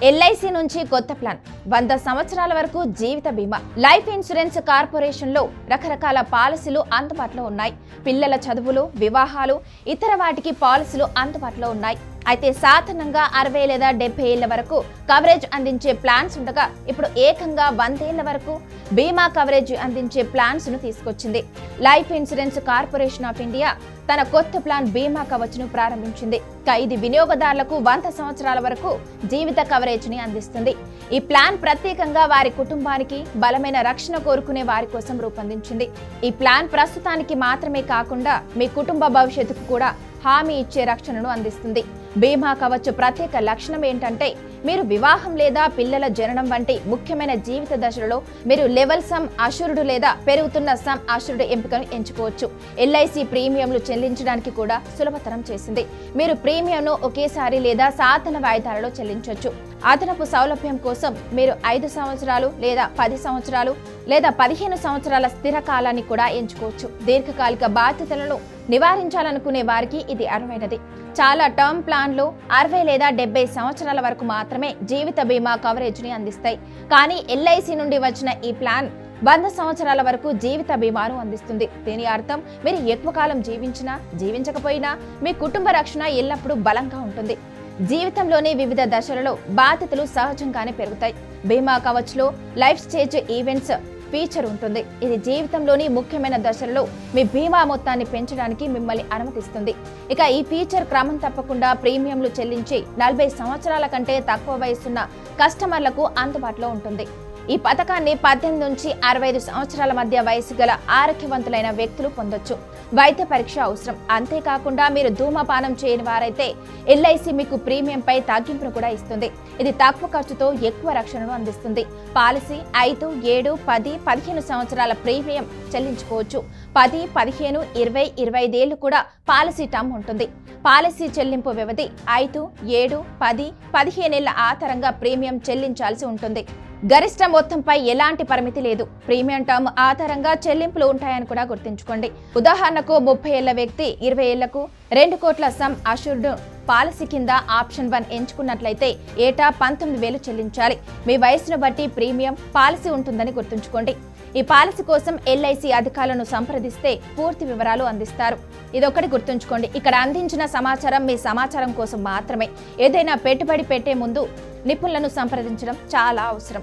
LIC నుంచి కొత్త plan 100 సంవత్సరాల వరకు జీవిత బీమా. లైఫ్ ఇన్సూరెన్స్ కార్పొరేషన్ లో రకరకాల పాలసీలు అందుబాటులో ఉన్నాయి. పిల్లల చదువులు, వివాహాలు, ఇతర వాటికి పాలసీలు అందుబాటులో ఉన్నాయి. అయితే సాధారణంగా 60 లేదా 70 ఏళ్ల వరకు కవరేజ్ అందించే ప్లాన్స్ ఉండగా ఇప్పుడు ఏకంగా 100 ఏళ్ల వరకు బీమా కవరేజ్ అందించే ప్లాన్స్ ను తీసుకొచ్చింది. Life insurance corporation of India తన కొత్త ప్లాన్ బీమా కవచ్ ను ప్రారంభించింది. ఇది వినియోగదారులకు 100 సంవత్సరాల వరకు జీవిత కవరేజ్ ని అందిస్తుంది. ఈ ప్లాన్ ప్రత్యేకంగా వారి కుటుంబానికి బలమైన రక్షణ కోరుకునే వారి కోసం రూపొందించింది. ఈ ప్లాన్ ప్రస్తుతానికి మాత్రమే కాకుండా మీ కుటుంబ భవిష్యత్తుకు కూడా హామీ ఇచ్చే రక్షణను అందిస్తుంది. బీమా కవచ్ ప్రత్యేక లక్షణం ఏంటంటే, మీరు వివాహం లేదా పిల్లల జననం వంటి ముఖ్యమైన జీవిత దశలలో మీరు లెవెల్ సమ్ అష్యూర్డ్ లేదా పెరుగుతున్న సమ్ అష్యూర్డ్ ఎంపికను ఎంచుకోవచ్చు. ఎల్ఐసి ప్రీమియంలు చెల్లించడానికి కూడా సులభతరం చేసింది. మీరు ప్రీమియంను ఒకేసారి లేదా సాధారణ వాయిదాలలో చెల్లించవచ్చు. అదనపు సౌలభ్యం కోసం మీరు 5 సంవత్సరాలు లేదా 10 సంవత్సరాలు లేదా 15 సంవత్సరాల స్థిర కాలాన్ని కూడా ఎంచుకోవచ్చు. దీర్ఘకాలిక బాధ్యతలను నివారించాలనుకునే వారికి ఇది అర్హమైనది. చాలా టర్మ్ ప్లాన్లు 60 లేదా 70 సంవత్సరాల వరకు మాత్రమే జీవిత బీమా కవరేజ్ ని అందిస్తాయి. కానీ ఎల్ఐసి నుండి వచ్చిన ఈ ప్లాన్ 100 సంవత్సరాల వరకు జీవిత బీమాను అందిస్తుంది. దీని అర్థం మీరు ఎక్కువ కాలం జీవించకపోయినా మీ కుటుంబ రక్షణ ఎల్లప్పుడూ బలంగా ఉంటుంది. జీవితంలోని వివిధ దశలలో బాధ్యతలు సహజంగానే పెరుగుతాయి. బీమా కవచ్ లో లైఫ్ స్టేజ్ ఈవెంట్స్ ఫీచర్ ఉంటుంది. ఇది జీవితంలోని ముఖ్యమైన దశలలో మీ బీమా మొత్తాన్ని పెంచడానికి మిమ్మల్ని అనుమతిస్తుంది. ఈ ఫీచర్ క్రమం తప్పకుండా ప్రీమియంలు చెల్లించి 40 సంవత్సరాల కంటే తక్కువ వయసున్న కస్టమర్లకు అందుబాటులో ఉంటుంది. ఈ పథకాన్ని 18 నుంచి 65 సంవత్సరాల మధ్య వయసు గల ఆరోగ్యవంతులైన వ్యక్తులు పొందొచ్చు. వైద్య పరీక్ష అవసరం. అంతేకాకుండా మీరు ధూమపానం చేయని వారైతే ఎల్ఐసి మీకు ప్రీమియంపై తగ్గింపును కూడా ఇస్తుంది. ఇది తక్కువ ఖర్చుతో ఎక్కువ రక్షణను అందిస్తుంది. పాలసీ 5, 7, 10, 15 సంవత్సరాల ప్రీమియం చెల్లించుకోవచ్చు. 10, 15, 20, 25 ఏళ్లు కూడా పాలసీ టర్మ్ ఉంటుంది. పాలసీ చెల్లింపు వ్యవధి 5, 7, 10, 15 ఏళ్ల ఆధారంగా ప్రీమియం చెల్లించాల్సి ఉంటుంది. గరిష్ట మొత్తంపై ఎలాంటి పరిమితి లేదు. ప్రీమియం టర్మ్ ఆధారంగా చెల్లింపులు ఉంటాయని కూడా గుర్తుంచుకోండి. ఉదాహరణకు 30 ఏళ్ల వ్యక్తి 20 ఏళ్లకు 2 కోట్ల సమ్ అష్యూర్డ్ పాలసీ కింద ఆప్షన్ 1 ఎంచుకున్నట్లయితే ఏటా 19,000 చెల్లించాలి. మీ వయసును బట్టి ప్రీమియం పాలసీ ఉంటుందని గుర్తుంచుకోండి. ఈ పాలసీ కోసం ఎల్ఐసి అధికారులను సంప్రదిస్తే పూర్తి వివరాలు అందిస్తారు. ఇదొకటి గుర్తుంచుకోండి. ఇక్కడ అందించిన సమాచారం మీ సమాచారం కోసం మాత్రమే. ఏదైనా పెట్టుబడి పెట్టే ముందు నిపుణులను సంప్రదించడం చాలా అవసరం.